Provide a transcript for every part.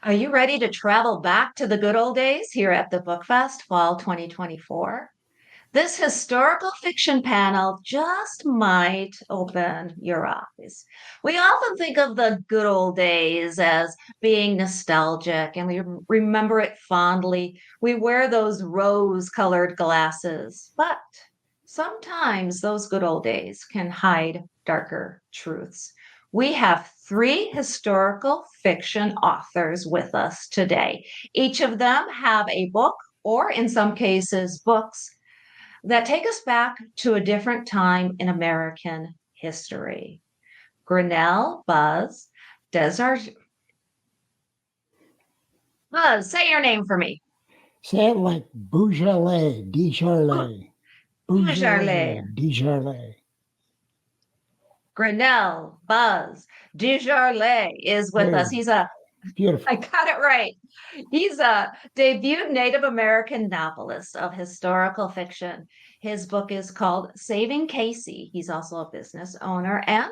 Are you ready to travel back to the good old days here at the Book Fest Fall 2024? This historical fiction panel just might open your eyes. We often think of the good old days as being nostalgic and we remember it fondly. We wear those rose colored glasses, but sometimes those good old days can hide darker truths. We have three historical fiction authors with us today. Each of them have a book, or in some cases, books that take us back to a different time in American history. Grinnell, Desert, Buzz, say your name for me. Say it like Beaujolais, Desjarlais, Desjarlais, Beaujolais, Desjarlais. Grinnell, Desjarlais is with There, us. I beautiful. got it right. He's a debuted Native American novelist of historical fiction. His book is called Saving Casey. He's also a business owner and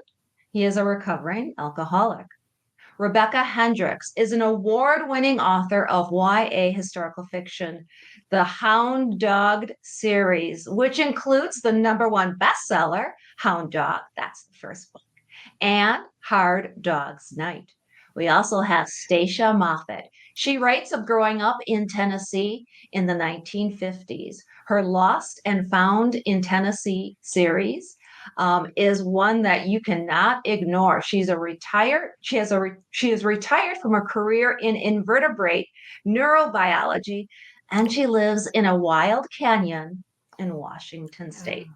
he is a recovering alcoholic. Rebecca Hendricks is an award winning author of YA historical fiction, the Hound Dogged series, which includes the number one bestseller, Hound Dog, that's the first book, and Hard Dog's Night. We also have Stacia Moffat. She writes of growing up in Tennessee in the 1950s. Her Lost and Found in Tennessee series is one that you cannot ignore. She is retired from her career in invertebrate neurobiology, and she lives in a wild canyon in Washington State.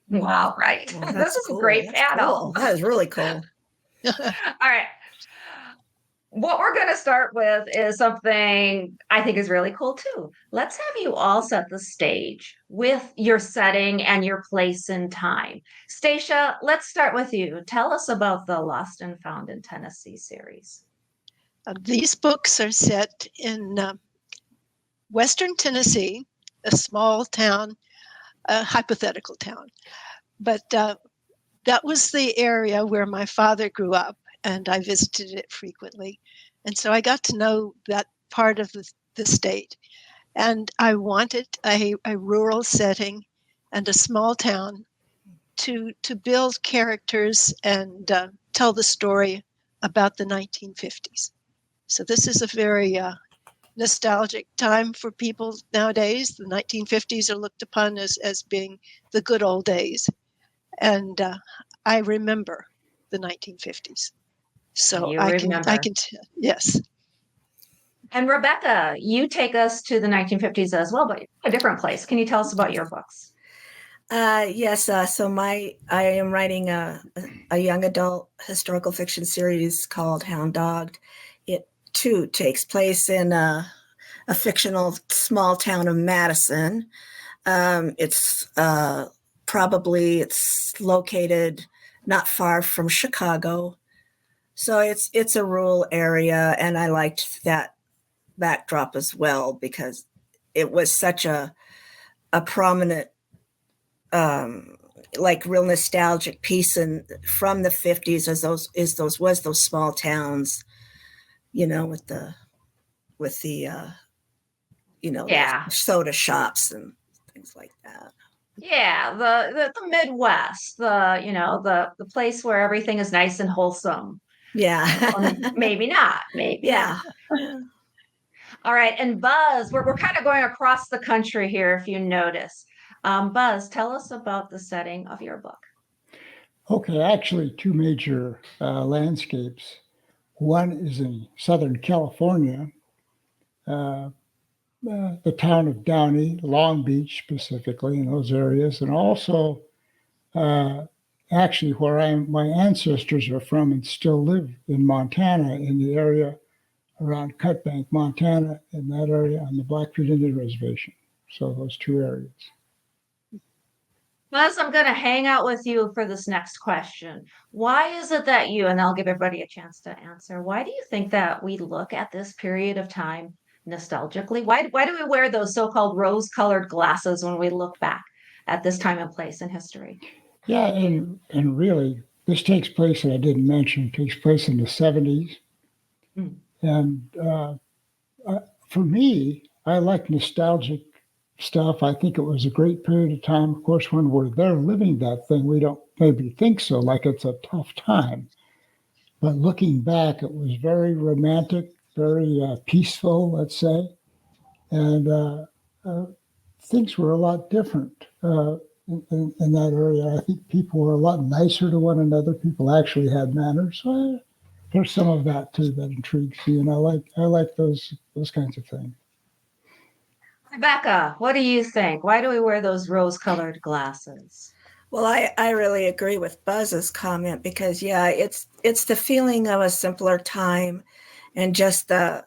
Wow, right. Well, This is cool. a great That's panel. Cool. That is really cool. All right. What we're going to start with is something I think is really cool too. Let's have you all set the stage with your setting and your place in time. Stacia, let's start with you. Tell us about the Lost and Found in Tennessee series. These books are set in Western Tennessee, a small town, a hypothetical town. But that was the area where my father grew up, and I visited it frequently. And so I got to know that part of the state. And I wanted a rural setting and a small town to build characters and tell the story about the 1950s. So this is a very nostalgic time for people nowadays. The 1950s are looked upon as being the good old days. And I remember the 1950s. So You I remember. can, yes. And Rebecca, you take us to the 1950s as well, but a different place. Can you tell us about your books? Yes. So I am writing a young adult historical fiction series called Hound Dogged. It too takes place in a fictional small town of Madison. It's located not far from Chicago. So it's a rural area, and I liked that backdrop as well because it was such a prominent, like real nostalgic piece from the 50s as those small towns, with the Yeah. soda shops and things like that. Yeah, the Midwest, the place where everything is nice and wholesome. Yeah. Maybe not. Maybe Yeah. not. All right, and Buzz, we're kind of going across the country here, if you notice. Buzz, tell us about the setting of your book. Okay, actually, two major landscapes. One is in Southern California, the town of Downey, Long Beach specifically, in those areas, and also actually where my ancestors are from and still live in Montana, in the area around Cutbank, Montana, in that area on the Blackfeet Indian Reservation. So those two areas. Buzz, I'm going to hang out with you for this next question. Why is it that and I'll give everybody a chance to answer, why do you think that we look at this period of time nostalgically? Why do we wear those so-called rose-colored glasses when we look back at this time and place in history? Yeah, and really, this takes place, and I didn't mention, takes place in the 70s. And for me, I like nostalgic stuff. I think it was a great period of time. Of course, when we're there living that thing, we don't maybe think so, like it's a tough time. But looking back, it was very romantic, very peaceful, let's say. And uh, things were a lot different in that area. I think people were a lot nicer to one another. People actually had manners. So there's some of that too that intrigues me, and I like those kinds of things. Rebecca, what do you think? Why do we wear those rose-colored glasses? Well, I really agree with Buzz's comment because yeah, it's the feeling of a simpler time and just the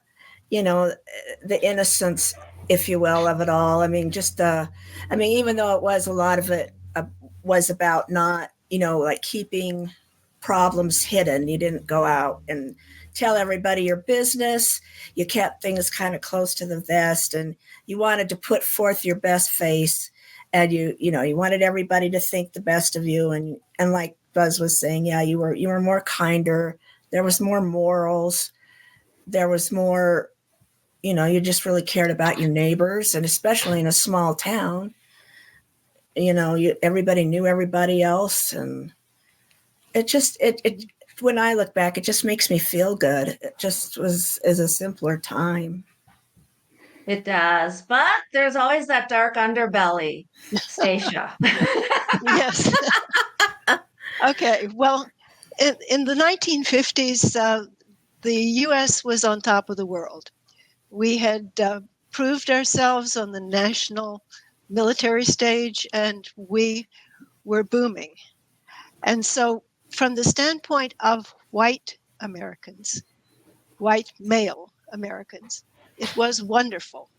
innocence, if you will, of it all. I mean, even though it was a lot of it was about not, like keeping problems hidden. You didn't go out and tell everybody your business. You kept things kind of close to the vest, and you wanted to put forth your best face, and you wanted everybody to think the best of you. And like Buzz was saying, yeah, you were more kinder. There was more morals. There was more, you just really cared about your neighbors, and especially in a small town, everybody knew everybody else, and it when I look back, it just makes me feel good. It just is a simpler time. It does, but there's always that dark underbelly, Stacia. Yes. Okay. Well, in the 1950s, the U.S. was on top of the world. We had proved ourselves on the national military stage, and we were booming. And so, from the standpoint of white Americans, white male Americans, it was wonderful.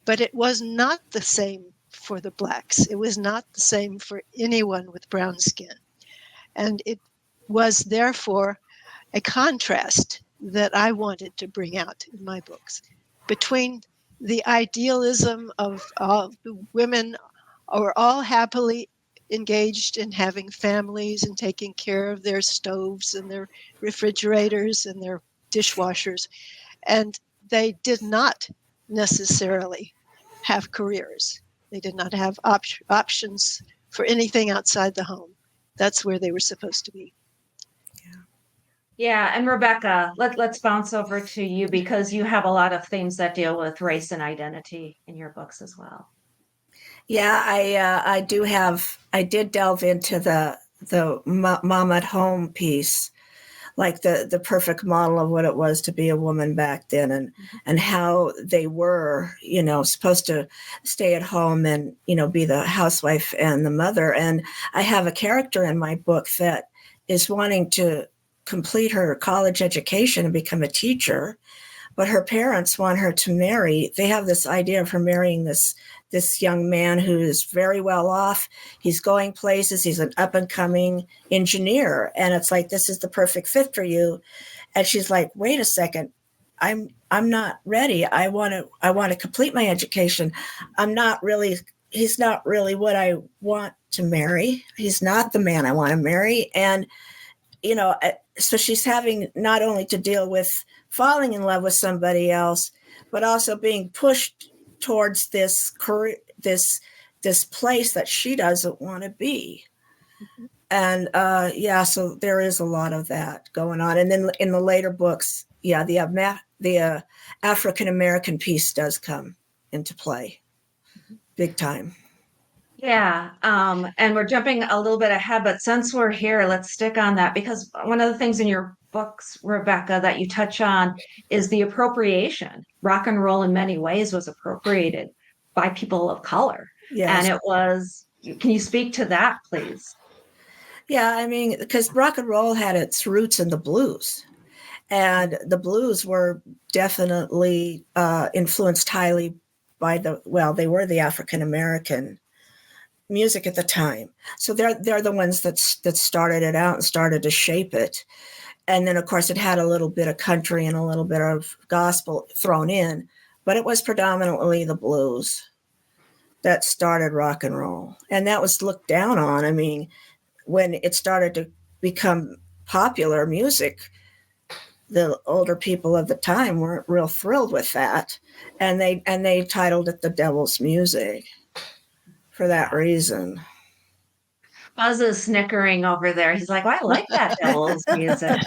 But it was not the same for the blacks. It was not the same for anyone with brown skin. And it was therefore a contrast that I wanted to bring out in my books between the idealism of women are all happily engaged in having families and taking care of their stoves and their refrigerators and their dishwashers. And they did not necessarily have careers. They did not have options for anything outside the home. That's where they were supposed to be. Yeah, and Rebecca, let's bounce over to you because you have a lot of themes that deal with race and identity in your books as well. Yeah, I did delve into the mom at home piece, like the perfect model of what it was to be a woman back then, and how they were, supposed to stay at home and, be the housewife and the mother. And I have a character in my book that is wanting to complete her college education and become a teacher, but her parents want her to marry. They have this idea of her marrying this young man who is very well off. He's going places. He's an up and coming engineer. And it's like, this is the perfect fit for you. And she's like, wait a second. I'm not ready. I want to complete my education. He's not really what I want to marry. He's not the man I want to marry. And, so she's having not only to deal with falling in love with somebody else, but also being pushed towards this career, this place that she doesn't want to be. Mm-hmm. And so there is a lot of that going on. And then in the later books, the African American piece does come into play, big time. Yeah, and we're jumping a little bit ahead, but since we're here, let's stick on that because one of the things in your books, Rebecca, that you touch on is the appropriation. Rock and roll in many ways was appropriated by people of color. Yes. And it was, can you speak to that, please? Yeah, I mean, because rock and roll had its roots in the blues. And the blues were definitely influenced highly by they were the African American music at the time. So they're the ones that started it out and started to shape it. And then, of course, it had a little bit of country and a little bit of gospel thrown in, but it was predominantly the blues that started rock and roll. And that was looked down on. I mean, when it started to become popular music, the older people of the time weren't real thrilled with that, and they titled it The Devil's Music for that reason. Buzz is snickering over there. He's like, well, I like that devil's music.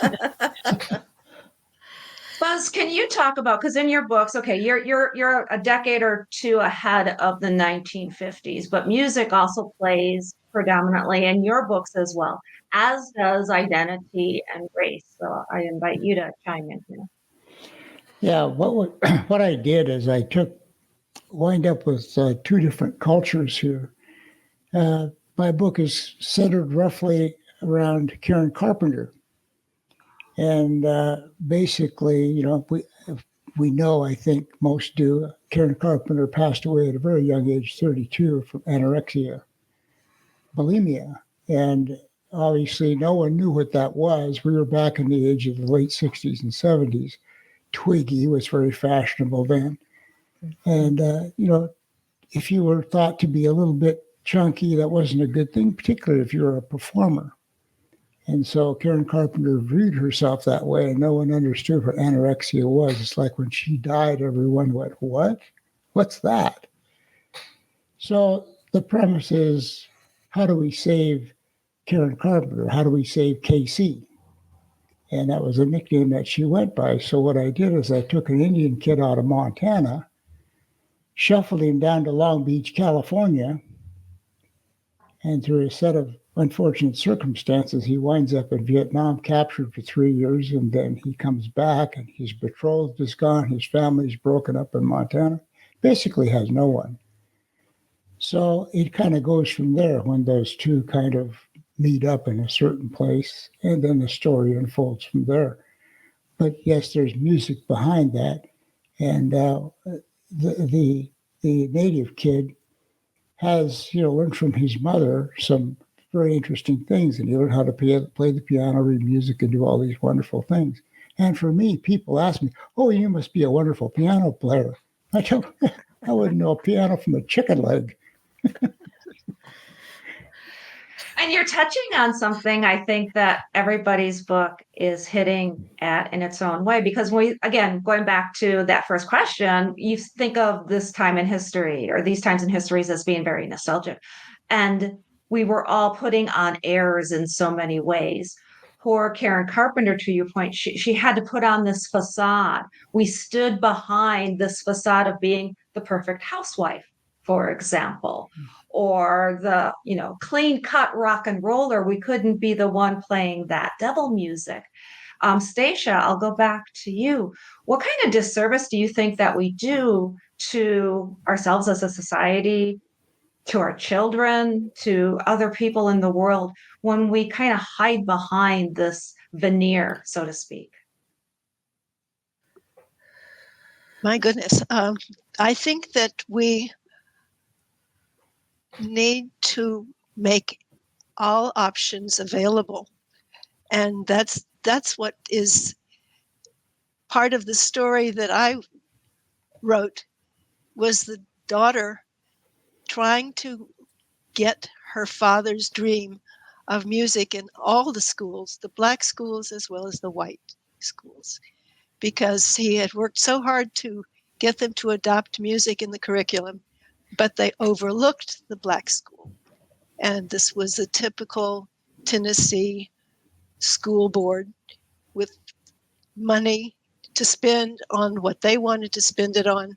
Buzz, can you talk about, because in your books, okay, you're a decade or two ahead of the 1950s, but music also plays predominantly in your books as well, as does identity and race. So I invite you to chime in here. Yeah, what I did is I wind up with two different cultures here. My book is centered roughly around Karen Carpenter. And basically, we know, I think most do, Karen Carpenter passed away at a very young age, 32, from anorexia, bulimia. And obviously, no one knew what that was. We were back in the age of the late 60s and 70s. Twiggy was very fashionable then. And, if you were thought to be a little bit chunky, that wasn't a good thing, particularly if you're a performer. And so Karen Carpenter viewed herself that way, and no one understood what anorexia was. It's like when she died, everyone went, what? What's that? So the premise is, how do we save Karen Carpenter? How do we save KC? And that was a nickname that she went by. So what I did is I took an Indian kid out of Montana, shuffled him down to Long Beach, California, and through a set of unfortunate circumstances, he winds up in Vietnam, captured for 3 years, and then he comes back, and his betrothed is gone, his family's broken up in Montana, basically has no one. So it kind of goes from there when those two kind of meet up in a certain place, and then the story unfolds from there. But yes, there's music behind that, and the native kid has, learned from his mother some very interesting things, and he learned how to play the piano, read music, and do all these wonderful things. And for me, people ask me, "Oh, you must be a wonderful piano player." I tell them, I wouldn't know a piano from a chicken leg. And you're touching on something I think that everybody's book is hitting at in its own way, because again, going back to that first question, you think of this time in history or these times in histories as being very nostalgic. And we were all putting on airs in so many ways. Poor Karen Carpenter, to your point, she had to put on this facade. We stood behind this facade of being the perfect housewife, for example, or the clean cut rock and roller. We couldn't be the one playing that devil music. Stacia, I'll go back to you. What kind of disservice do you think that we do to ourselves as a society, to our children, to other people in the world, when we kind of hide behind this veneer, so to speak? My goodness. I think that we need to make all options available. And that's what is part of the story that I wrote, was the daughter trying to get her father's dream of music in all the schools, the black schools as well as the white schools, because he had worked so hard to get them to adopt music in the curriculum, but they overlooked the black school. And this was a typical Tennessee school board with money to spend on what they wanted to spend it on,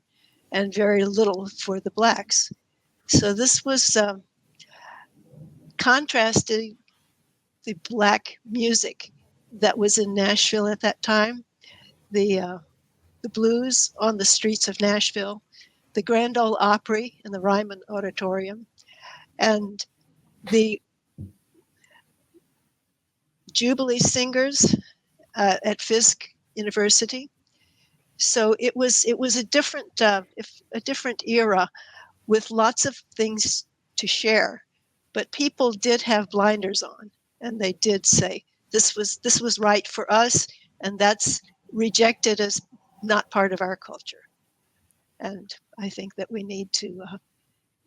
and very little for the blacks. So this was contrasting the black music that was in Nashville at that time, the blues on the streets of Nashville, the Grand Ole Opry in the Ryman Auditorium, and the Jubilee singers at Fisk University. So it was a different era with lots of things to share, but people did have blinders on, and they did say this was right for us, and that's rejected as not part of our culture. And I think that we need to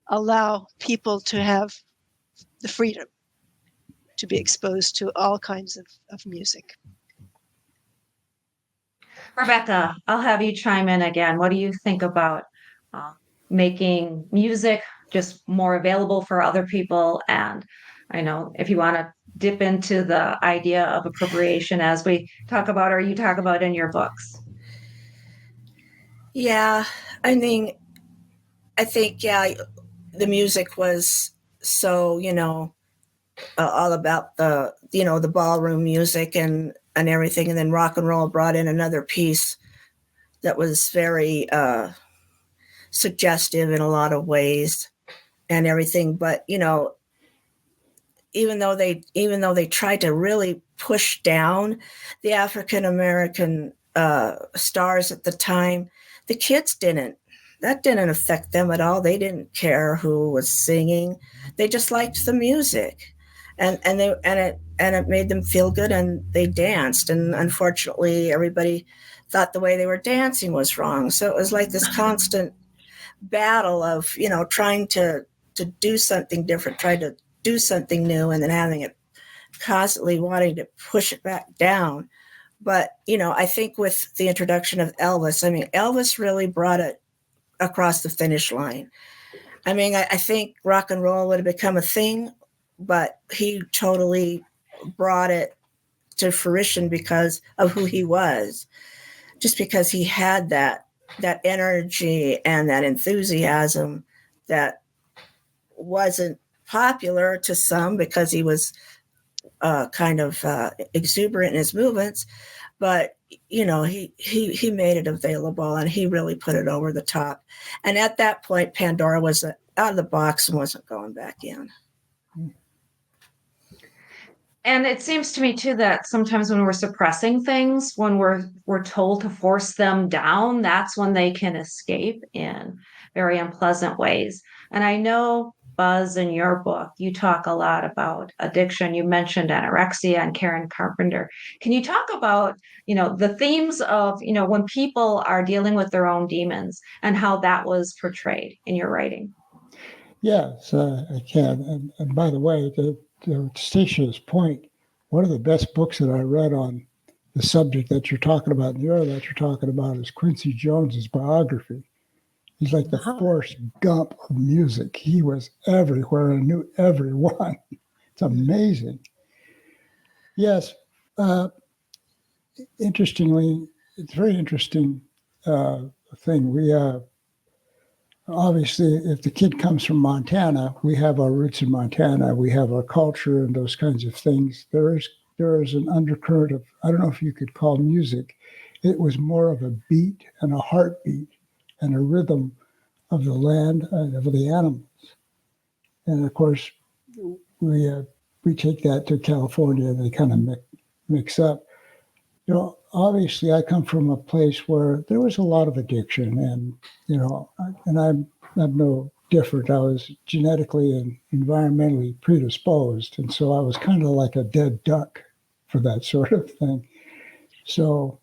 allow people to have the freedom to be exposed to all kinds of music. Rebecca, I'll have you chime in again. What do you think about uh, making music just more available for other people? And I know if you want to dip into the idea of appropriation as we talk about, or you talk about in your books. Yeah, I mean, I think, yeah, the music was so, all about the ballroom music and everything. And then rock and roll brought in another piece that was very suggestive in a lot of ways and everything. But, even though they tried to really push down the African American stars at the time, the kids didn't. That didn't affect them at all. They didn't care who was singing. They just liked the music, and it made them feel good, and they danced. And unfortunately, everybody thought the way they were dancing was wrong. So it was like this constant battle of trying to do something different, trying to do something new, and then having it constantly wanting to push it back down. But I think with the introduction of Elvis, I mean, Elvis really brought it across the finish line. I mean, I think rock and roll would have become a thing, but he totally brought it to fruition because of who he was, just because he had that energy and that enthusiasm that wasn't popular to some because he was kind of exuberant in his movements, but he made it available, and he really put it over the top. And at that point, Pandora was out of the box and wasn't going back in. And it seems to me too that sometimes when we're suppressing things, when we're told to force them down, that's when they can escape in very unpleasant ways. And I know, Buzz, in your book, you talk a lot about addiction. You mentioned anorexia and Karen Carpenter. Can you talk about, the themes of, when people are dealing with their own demons and how that was portrayed in your writing? Yes, I can. And by the way, to Stacey's point, one of the best books that I read on the subject that you're talking about, and the other that you're talking about, is Quincy Jones's biography. He's like the Forrest Gump of music. He was everywhere and knew everyone. It's amazing. Yes, interestingly, it's a very interesting thing. We obviously, if the kid comes from Montana, we have our roots in Montana. We have our culture and those kinds of things. There is an undercurrent of, I don't know if you could call music. It was more of a beat and a heartbeat and a rhythm of the land and of the animals. And of course, we take that to California and they kind of mix up. Obviously, I come from a place where there was a lot of addiction, and I'm no different. I was genetically and environmentally predisposed, and so I was kind of like a dead duck for that sort of thing. So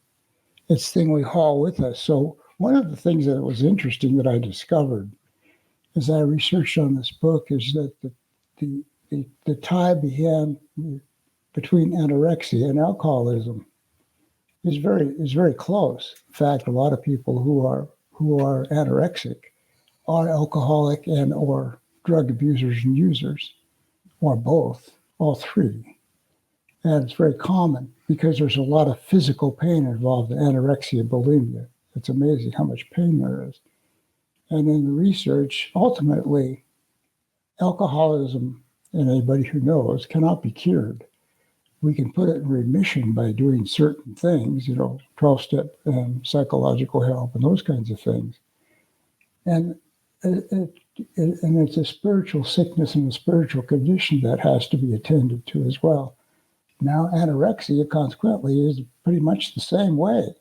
it's the thing we haul with us. So one of the things that was interesting that I discovered as I researched on this book is that the tie between anorexia and alcoholism is very close. In fact, a lot of people who are anorexic are alcoholic and or drug abusers and users, or both, all three. And it's very common because there's a lot of physical pain involved in anorexia and bulimia. It's amazing how much pain there is. And in the research, ultimately, alcoholism, and anybody who knows, cannot be cured. We can put it in remission by doing certain things, 12-step psychological help and those kinds of things. And it's a spiritual sickness and a spiritual condition that has to be attended to as well. Now, anorexia, consequently, is pretty much the same way.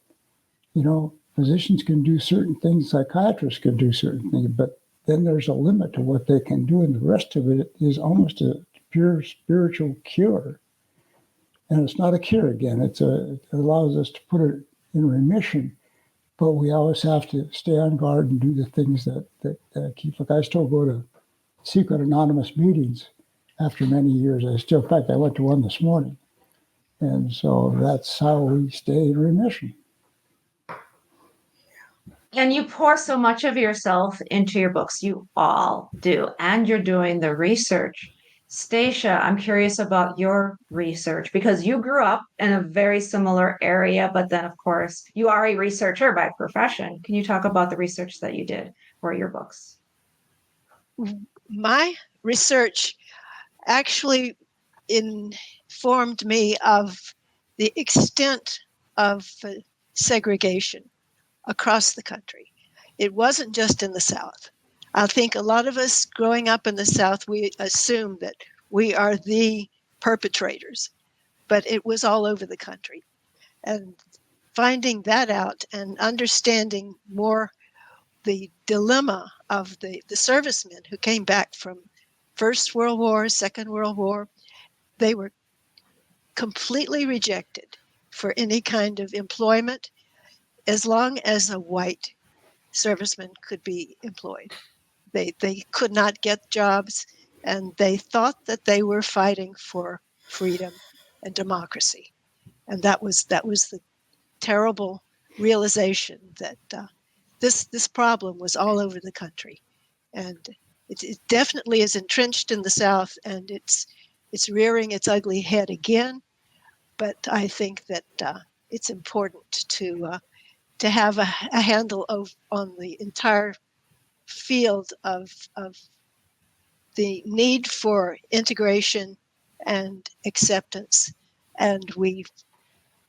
Physicians can do certain things, psychiatrists can do certain things, but then there's a limit to what they can do, and the rest of it is almost a pure spiritual cure. And it's not a cure again. It allows us to put it in remission, but we always have to stay on guard and do the things that keep. Like I still go to secret anonymous meetings after many years. In fact, I went to one this morning. And so that's how we stay in remission. And you pour so much of yourself into your books. You all do. And you're doing the research. Stacia, I'm curious about your research because you grew up in a very similar area, but then, of course, you are a researcher by profession. Can you talk about the research that you did for your books? My research actually informed me of the extent of segregation across the country. It wasn't just in the South. I think a lot of us growing up in the South, we assume that we are the perpetrators, but it was all over the country. And finding that out and understanding more the dilemma of the servicemen who came back from First World War, Second World War, they were completely rejected for any kind of employment as long as a white serviceman could be employed. They could not get jobs, and they thought that they were fighting for freedom and democracy. And that was the terrible realization that this problem was all over the country, and it definitely is entrenched in the South, and it's rearing its ugly head again. But I think that it's important to have a handle on the entire field of the need for integration and acceptance, and we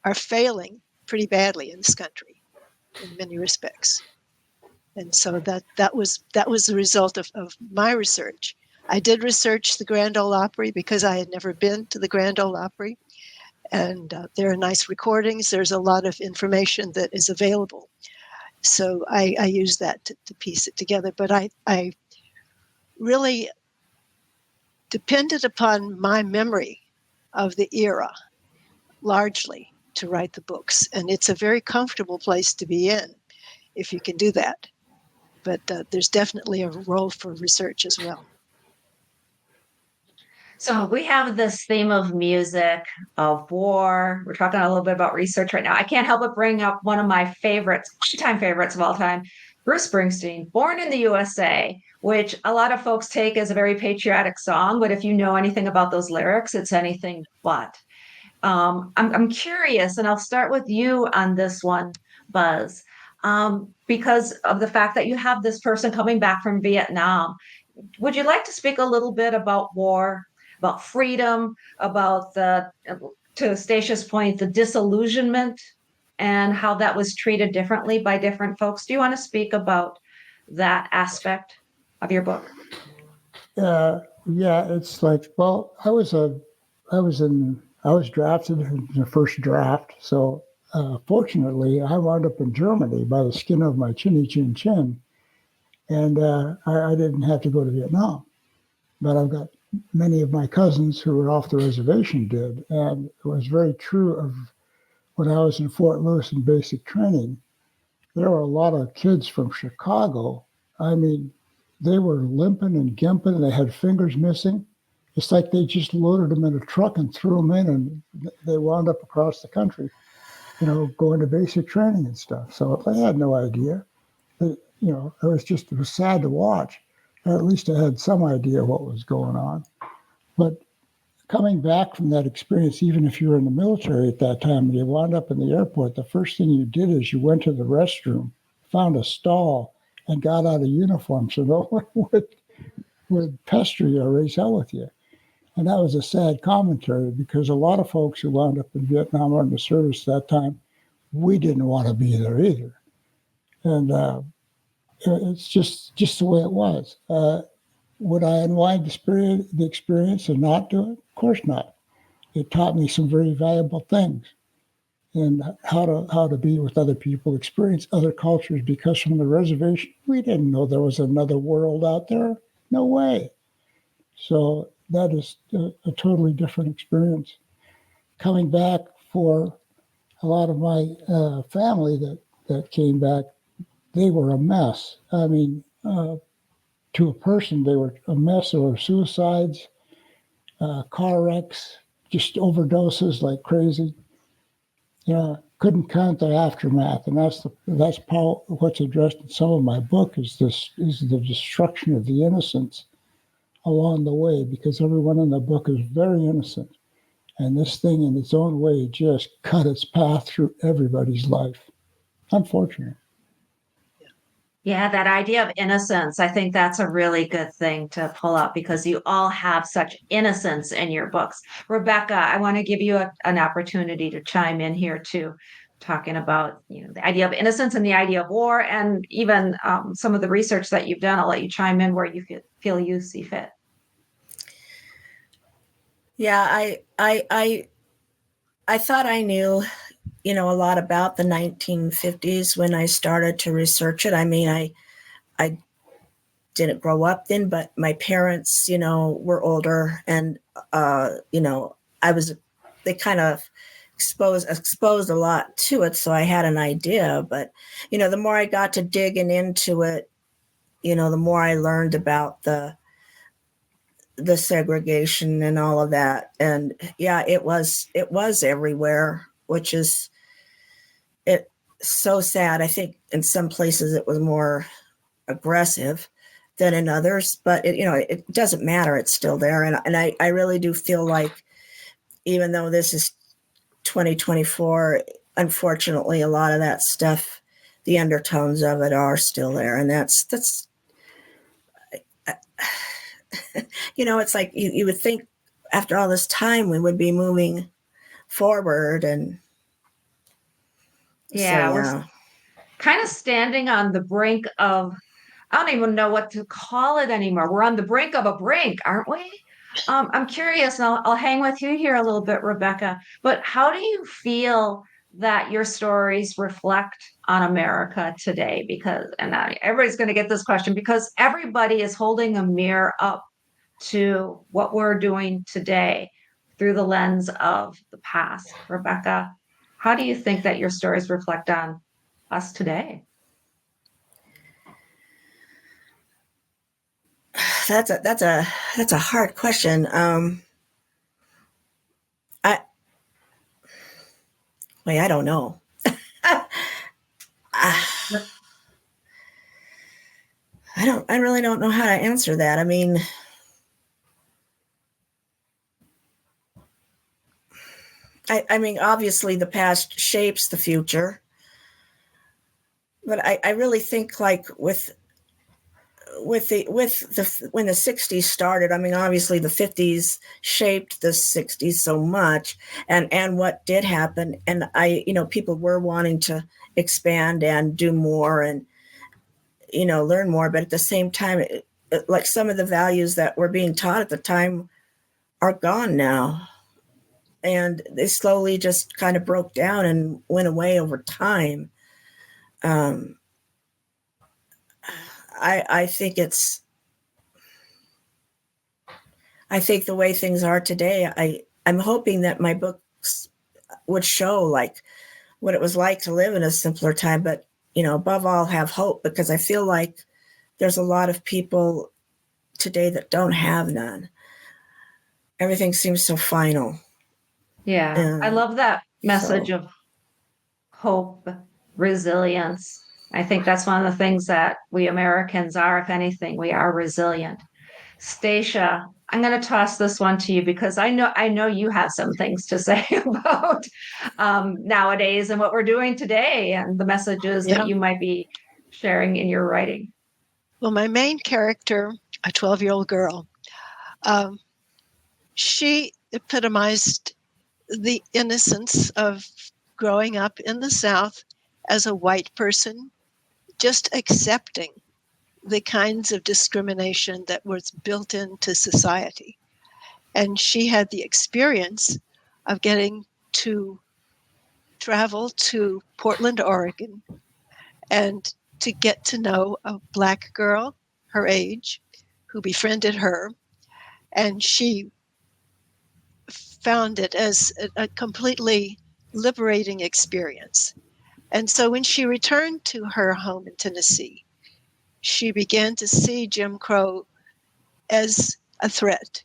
are failing pretty badly in this country in many respects. And so that was the result of my research. I did research the Grand Ole Opry because I had never been to the Grand Ole Opry, and there are nice recordings. There's a lot of information that is available. So I use that to piece it together. But I really depended upon my memory of the era largely to write the books. And it's a very comfortable place to be in if you can do that. But there's definitely a role for research as well. So we have this theme of music, of war. We're talking a little bit about research right now. I can't help but bring up one of my favorites, all-time favorites of all time, Bruce Springsteen, Born in the USA, which a lot of folks take as a very patriotic song, but if you know anything about those lyrics, it's anything but. I'm curious, and I'll start with you on this one, Buzz, because of the fact that you have this person coming back from Vietnam. Would you like to speak a little bit about war, about freedom, about to Stacey's point, the disillusionment and how that was treated differently by different folks? Do you want to speak about that aspect of your book? Yeah, it's like, well, I was drafted in the first draft. So fortunately, I wound up in Germany by the skin of my chinny chin chin, and I didn't have to go to Vietnam. But I've got many of my cousins who were off the reservation did, and it was very true of when I was in Fort Lewis in basic training. There were a lot of kids from Chicago. I mean, they were limping and gimping, and they had fingers missing. It's like they just loaded them in a truck and threw them in, and they wound up across the country, going to basic training and stuff. So I had no idea. It was sad to watch. At least I had some idea what was going on. But coming back from that experience, even if you were in the military at that time and you wound up in the airport, the first thing you did is you went to the restroom, found a stall, and got out of uniform so no one would pester you or raise hell with you. And that was a sad commentary because a lot of folks who wound up in Vietnam or in the service at that time, we didn't want to be there either. And it's just the way it was. Would I unwind the experience and not do it? Of course not. It taught me some very valuable things and how to be with other people, experience other cultures, because from the reservation, we didn't know there was another world out there. No way. So that is a totally different experience. Coming back for a lot of my family that came back, they were a mess. I mean, to a person, they were a mess. There were suicides, car wrecks, just overdoses like crazy. Yeah, couldn't count the aftermath, and that's part what's addressed in some of my book is the destruction of the innocence along the way, because everyone in the book is very innocent, and this thing in its own way just cut its path through everybody's life. Unfortunate. Yeah, that idea of innocence, I think that's a really good thing to pull up because you all have such innocence in your books. Rebecca, I want to give you an opportunity to chime in here too, talking about the idea of innocence and the idea of war, and even some of the research that you've done. I'll let you chime in where you feel you see fit. Yeah, I thought I knew, a lot about the 1950s when I started to research it. I mean, I didn't grow up then, but my parents, were older, and they kind of exposed a lot to it, so I had an idea. But the more I got to digging into it, the more I learned about the segregation and all of that. And yeah, it was everywhere, which is it so sad. I think in some places it was more aggressive than in others, but it doesn't matter. It's still there. And I really do feel like, even though this is 2024, unfortunately, a lot of that stuff, the undertones of it are still there. And that's it's like you would think after all this time we would be moving forward. And Yeah, so, we're kind of standing on the brink of, I don't even know what to call it anymore. We're on the brink of a brink, aren't we? I'm curious, and I'll hang with you here a little bit, Rebecca, but how do you feel that your stories reflect on America today? Because, and everybody's going to get this question, because everybody is holding a mirror up to what we're doing today through the lens of the past. Rebecca, how do you think that your stories reflect on us today? that's a hard question. I don't know. I really don't know how to answer that. I mean, obviously the past shapes the future, but I really think, like, with the when the 60s started, I mean, obviously the 50s shaped the 60s so much, and what did happen, and people were wanting to expand and do more and learn more, but at the same time, like, some of the values that were being taught at the time are gone now, and they slowly just kind of broke down and went away over time. I think the way things are today, I'm hoping that my books would show, like, what it was like to live in a simpler time, but above all, have hope, because I feel like there's a lot of people today that don't have none. Everything seems so final. Yeah, I love that message of hope, resilience. I think that's one of the things that we Americans are, if anything, we are resilient. Stacia, I'm going to toss this one to you because I know you have some things to say about nowadays and what we're doing today and the messages that you might be sharing in your writing. Well, my main character, a 12-year-old girl, she epitomized the innocence of growing up in the South as a white person, just accepting the kinds of discrimination that was built into society. And she had the experience of getting to travel to Portland, Oregon, and to get to know a Black girl her age who befriended her. And she found it as a completely liberating experience. And so when she returned to her home in Tennessee, she began to see Jim Crow as a threat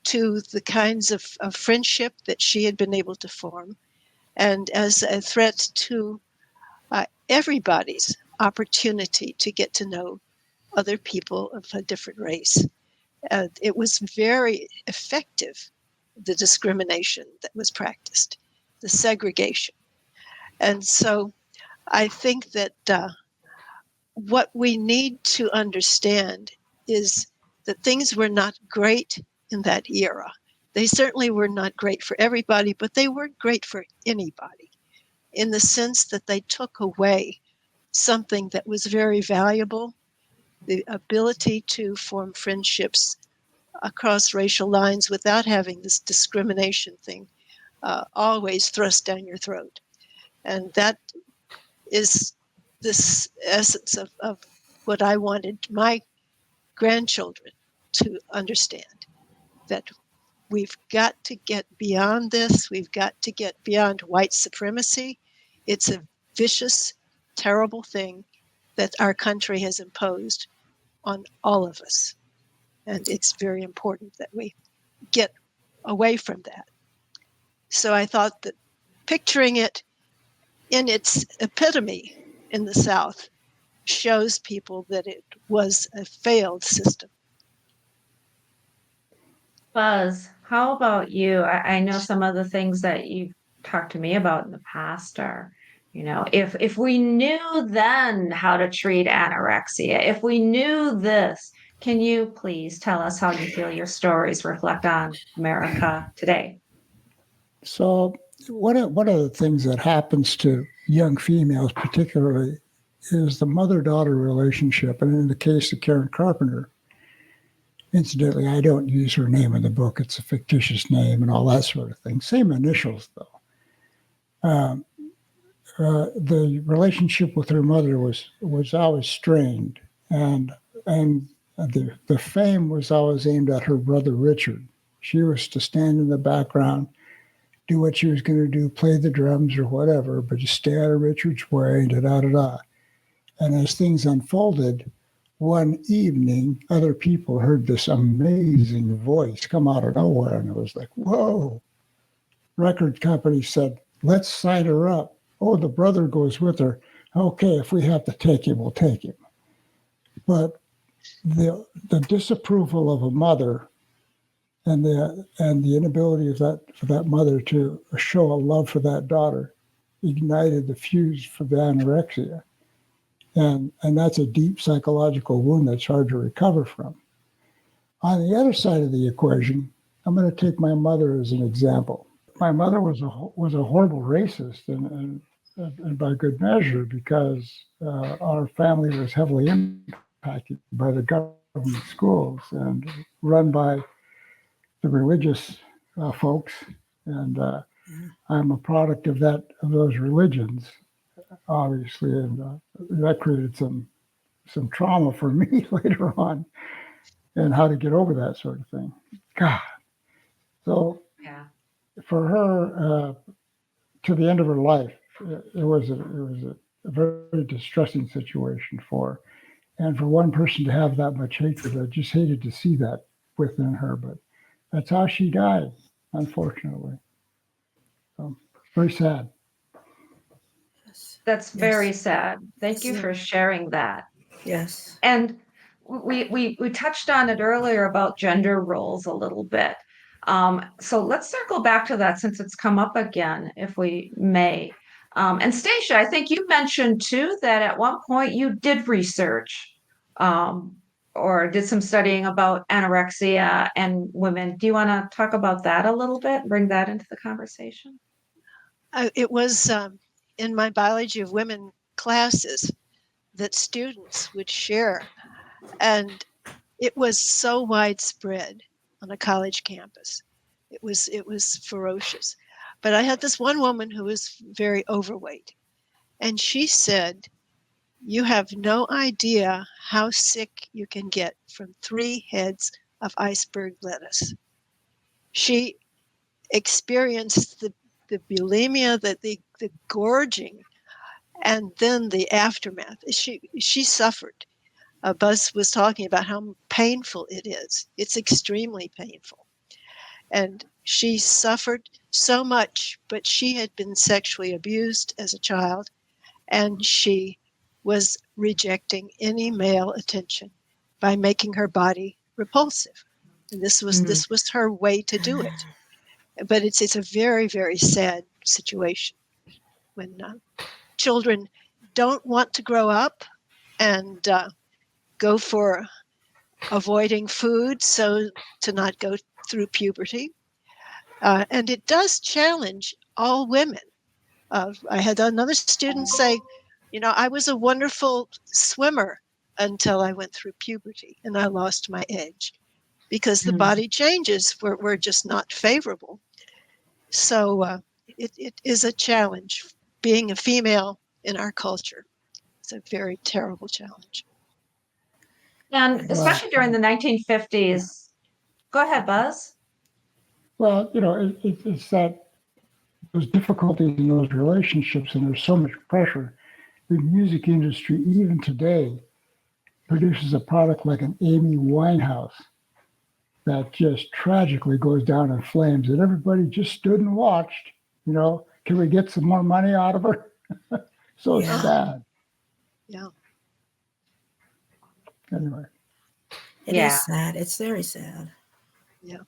to the kinds of friendship that she had been able to form and as a threat to everybody's opportunity to get to know other people of a different race. It was very effective, the discrimination that was practiced, the segregation. And so I think that what we need to understand is that things were not great in that era. They certainly were not great for everybody, but they weren't great for anybody, in the sense that they took away something that was very valuable, the ability to form friendships across racial lines without having this discrimination thing always thrust down your throat. And that is this essence of what I wanted my grandchildren to understand, that we've got to get beyond this. We've got to get beyond white supremacy. It's a vicious, terrible thing that our country has imposed on all of us. And it's very important that we get away from that. So I thought that picturing it in its epitome in the South shows people that it was a failed system. Buzz, how about you? I know some of the things that you've talked to me about in the past are, if we knew then how to treat anorexia, if we knew this, can you please tell us how you feel your stories reflect on America today? So one of the things that happens to young females particularly is the mother-daughter relationship. And in the case of Karen Carpenter, incidentally, I don't use her name in the book. It's a fictitious name and all that sort of thing. Same initials, though. The relationship with her mother was always strained, and the fame was always aimed at her brother Richard. She was to stand in the background, do what she was going to do, play the drums or whatever, but just stay out of Richard's way, da da da da. And as things unfolded, one evening, other people heard this amazing voice come out of nowhere, and it was like, whoa. Record company said, let's sign her up. Oh, the brother goes with her. Okay, if we have to take him, we'll take him. But the disapproval of a mother and the inability for that mother to show a love for that daughter ignited the fuse for the anorexia. And that's a deep psychological wound that's hard to recover from. On the other side of the equation, I'm going to take my mother as an example. My mother was a horrible racist, and by good measure, because our family was heavily impacted by the government schools and run by the religious folks. And I'm a product of those religions, obviously, and that created some trauma for me later on, and how to get over that sort of thing. God, so Yeah. for her, to the end of her life, it was a very distressing situation for her. And for one person to have that much hatred, I just hated to see that within her. But that's how she died, unfortunately. So very sad. That's very sad. Thank you for sharing that. Yes. And we touched on it earlier about gender roles a little bit. So let's circle back to that since it's come up again, if we may. And Stacia, I think you mentioned too that at one point you did research or did some studying about anorexia and women. Do you want to talk about that a little bit, bring that into the conversation? It was in my biology of women classes that students would share, and it was so widespread on a college campus. It was ferocious. But I had this one woman who was very overweight, and she said, you have no idea how sick you can get from 3 heads of iceberg lettuce. She experienced the bulimia, the gorging, and then the aftermath. She suffered. Buzz was talking about how painful it is. It's extremely painful. And she suffered so much, but she had been sexually abused as a child, and she was rejecting any male attention by making her body repulsive. And this was her way to do it. But it's a very, very sad situation when children don't want to grow up and go for avoiding food so to not go through puberty. And it does challenge all women. I had another student say, I was a wonderful swimmer until I went through puberty and I lost my edge because the body changes were just not favorable. So it is a challenge being a female in our culture. It's a very terrible challenge. And especially during the 1950s. Go ahead, Buzz. Well, it's that those difficulties in those relationships, and there's so much pressure. The music industry, even today, produces a product like an Amy Winehouse that just tragically goes down in flames, and everybody just stood and watched. Can we get some more money out of her? So sad. Yeah. Anyway. It is sad. It's very sad. Yeah.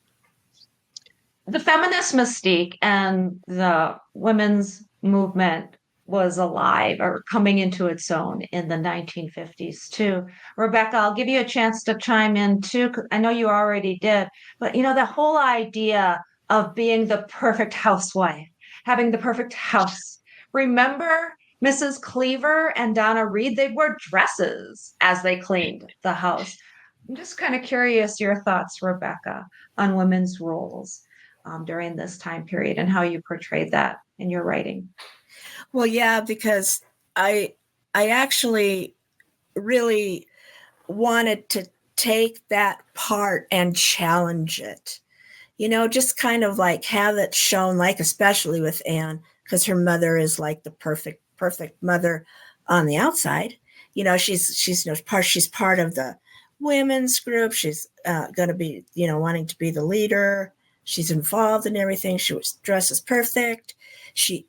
The feminist mystique and the women's movement was alive or coming into its own in the 1950s too. Rebecca, I'll give you a chance to chime in too. I know you already did, but the whole idea of being the perfect housewife, having the perfect house. Remember Mrs. Cleaver and Donna Reed? They wore dresses as they cleaned the house. I'm just kind of curious your thoughts, Rebecca, on women's roles during this time period and how you portrayed that in your writing. Well, yeah, because I actually really wanted to take that part and challenge it. Just kind of like have it shown, like especially with Anne, because her mother is like the perfect mother on the outside. She's part of the women's group. She's going to be, wanting to be the leader. She's involved in everything. She dresses perfect. She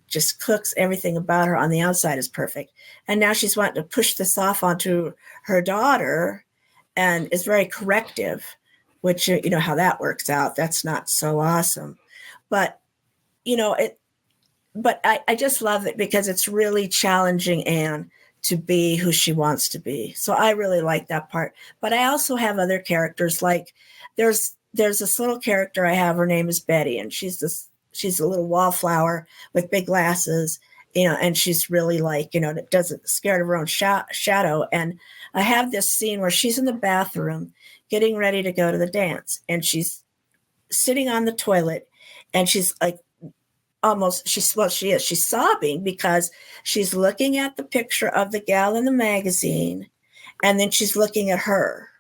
just cooks. Everything about her on the outside is perfect. And now she's wanting to push this off onto her daughter and is very corrective, which, how that works out. That's not so awesome. But, but I just love it because it's really challenging Anne to be who she wants to be. So I really like that part. But I also have other characters. Like there's this little character I have. Her name is Betty, and she's a little wallflower with big glasses, and she's really like, doesn't scared of her own shadow. And I have this scene where she's in the bathroom getting ready to go to the dance, and she's sitting on the toilet, and she's like she's sobbing because she's looking at the picture of the gal in the magazine, and then she's looking at her.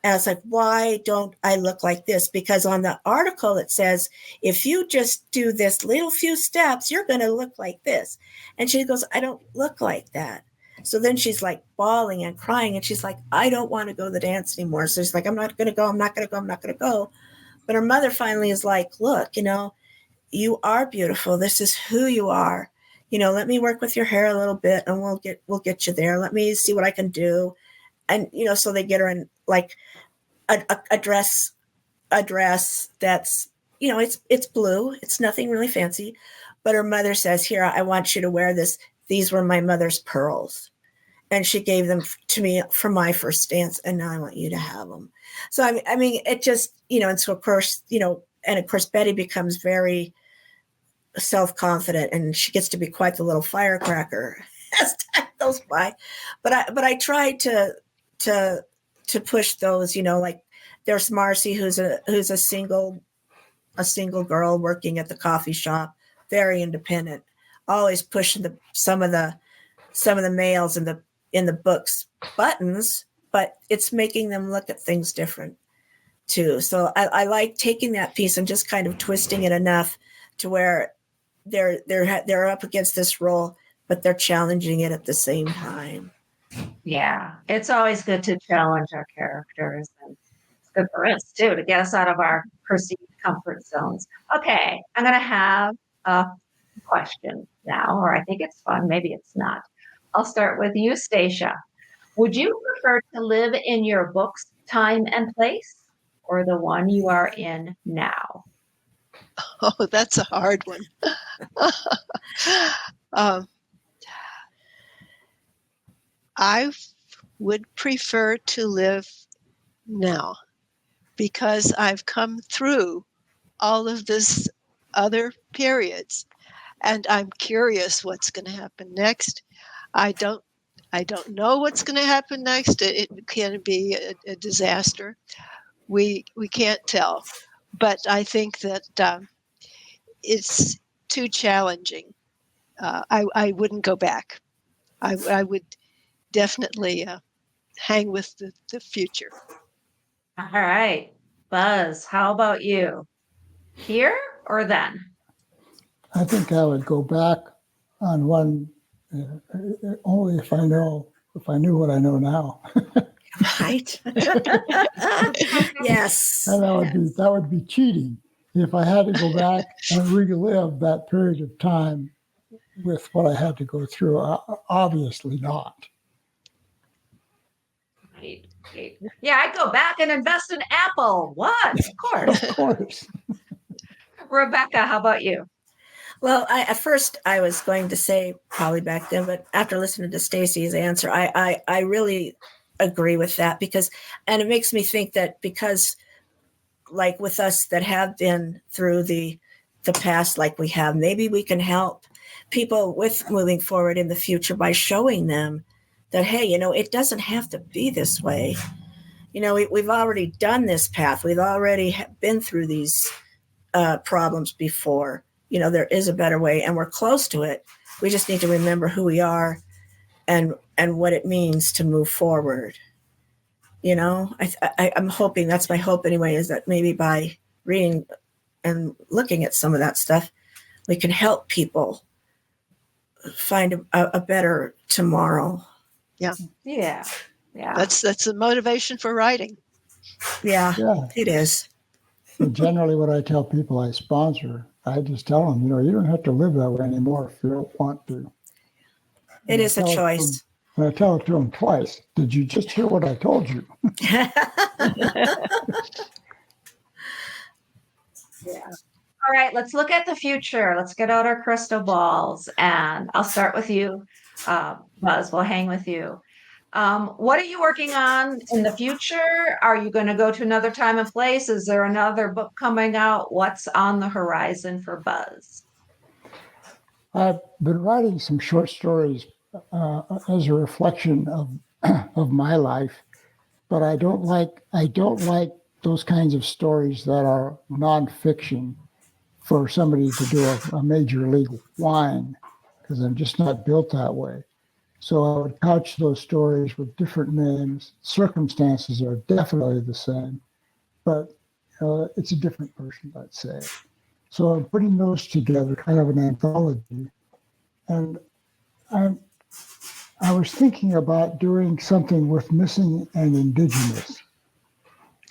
And I was like, why don't I look like this? Because on the article, it says, if you just do this little few steps, you're going to look like this. And she goes, I don't look like that. So then she's like bawling and crying. And she's like, I don't want to go to the dance anymore. So she's like, I'm not going to go. I'm not going to go. I'm not going to go. But her mother finally is like, look, you are beautiful. This is who you are. Let me work with your hair a little bit and we'll get you there. Let me see what I can do. And, so they get her in like a dress that's, it's blue. It's nothing really fancy, but her mother says, here, I want you to wear this. These were my mother's pearls. And she gave them to me for my first dance. And now I want you to have them. So, I mean, it just, and so of course, and of course, Betty becomes very self-confident and she gets to be quite the little firecracker as time goes by. But I try to push those, like there's Marcy, who's a single girl working at the coffee shop, very independent, always pushing some of the males in the books buttons, but it's making them look at things different too. So I like taking that piece and just kind of twisting it enough to where they're up against this role, but they're challenging it at the same time. Yeah, it's always good to challenge our characters, and it's good for us too to get us out of our perceived comfort zones. Okay, I'm going to have a question now, or I think it's fun. Maybe it's not. I'll start with you, Stacia. Would you prefer to live in your book's time and place or the one you are in now? Oh, that's a hard one. um, I would prefer to live now because I've come through all of this other periods, and I'm curious what's going to happen next. I don't know what's going to happen next. It can be a disaster. We can't tell, but I think that it's too challenging. I wouldn't go back. I would definitely hang with the future. All right. Buzz, how about you? Here or then? I think I would go back on one only if I knew what I know now. Right. Yes. And that would be cheating if I had to go back and relive that period of time with what I had to go through. Obviously not. Right. Yeah, I'd go back and invest in Apple. What? Of course. Of course. Rebecca, how about you? Well, at first I was going to say probably back then, but after listening to Stacy's answer, I really agree with that and it makes me think that because like with us that have been through the past like we have, maybe we can help people with moving forward in the future by showing them that, hey, it doesn't have to be this way. We've already done this path. We've already been through these problems before. There is a better way and we're close to it. We just need to remember who we are and what it means to move forward. I'm hoping, that's my hope anyway, is that maybe by reading and looking at some of that stuff, we can help people find a better tomorrow. Yeah. That's the motivation for writing. Yeah. It is. And generally, what I tell people I sponsor, I just tell them, you don't have to live that way anymore if you don't want to. It is a choice. And I tell it to them twice. Did you just hear what I told you? Yeah. All right, let's look at the future. Let's get out our crystal balls. And I'll start with you, Buzz. We'll hang with you. What are you working on in the future? Are you going to go to another time and place? Is there another book coming out? What's on the horizon for Buzz? I've been writing some short stories as a reflection of my life, but I don't like those kinds of stories that are nonfiction for somebody to do a major league whine, because I'm just not built that way. So I would couch those stories with different names. Circumstances are definitely the same, but it's a different person, let's say. So I'm putting those together, kind of an anthology. And I was thinking about doing something with missing and indigenous,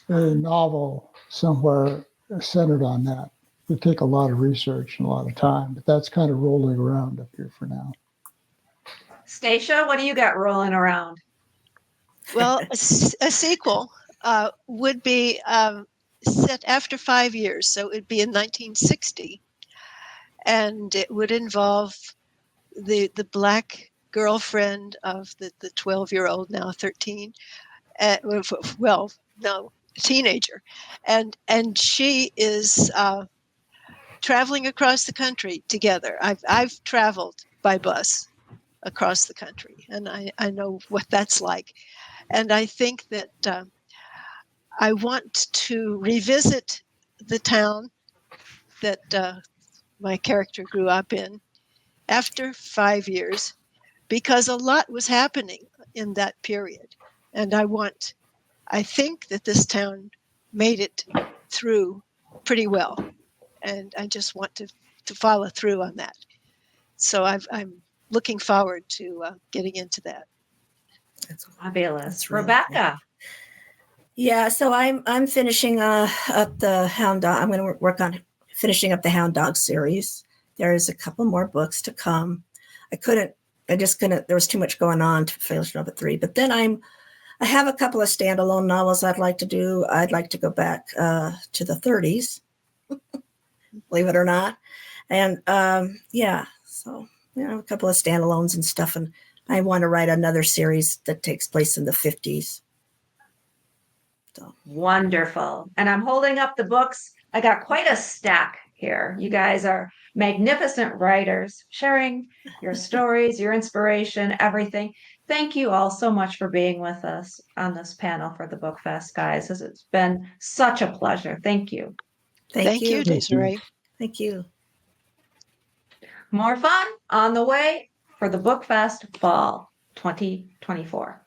a novel somewhere centered on that. It would take a lot of research and a lot of time, but that's kind of rolling around up here for now. Stacia, what do you got rolling around? Well, a sequel would be set after 5 years, so it would be in 1960, and it would involve the black girlfriend of the 12-year-old, now 13, teenager, and she is traveling across the country together. I've traveled by bus across the country, and I know what that's like. And I think that I want to revisit the town that my character grew up in after 5 years, because a lot was happening in that period. And I think that this town made it through pretty well. And I just want to follow through on that. So I'm looking forward to getting into that. That's fabulous. That's really Rebecca. Yeah, so I'm finishing up the Hound Dog. I'm going to work on finishing up the Hound Dog series. There's a couple more books to come. I couldn't. I just couldn't. There was too much going on to finish number 3. But then I have a couple of standalone novels I'd like to do. I'd like to go back to the 30s, believe it or not, and yeah. So a couple of standalones and stuff, and I want to write another series that takes place in the 50s. So. Wonderful. And I'm holding up the books. I got quite a stack here. You guys are magnificent writers, sharing your stories, your inspiration, everything. Thank you all so much for being with us on this panel for the Book Fest, guys. It's been such a pleasure. Thank you. Thank you, you. Desjarlais. Thank you. More fun on the way for the Book Fest Fall 2024.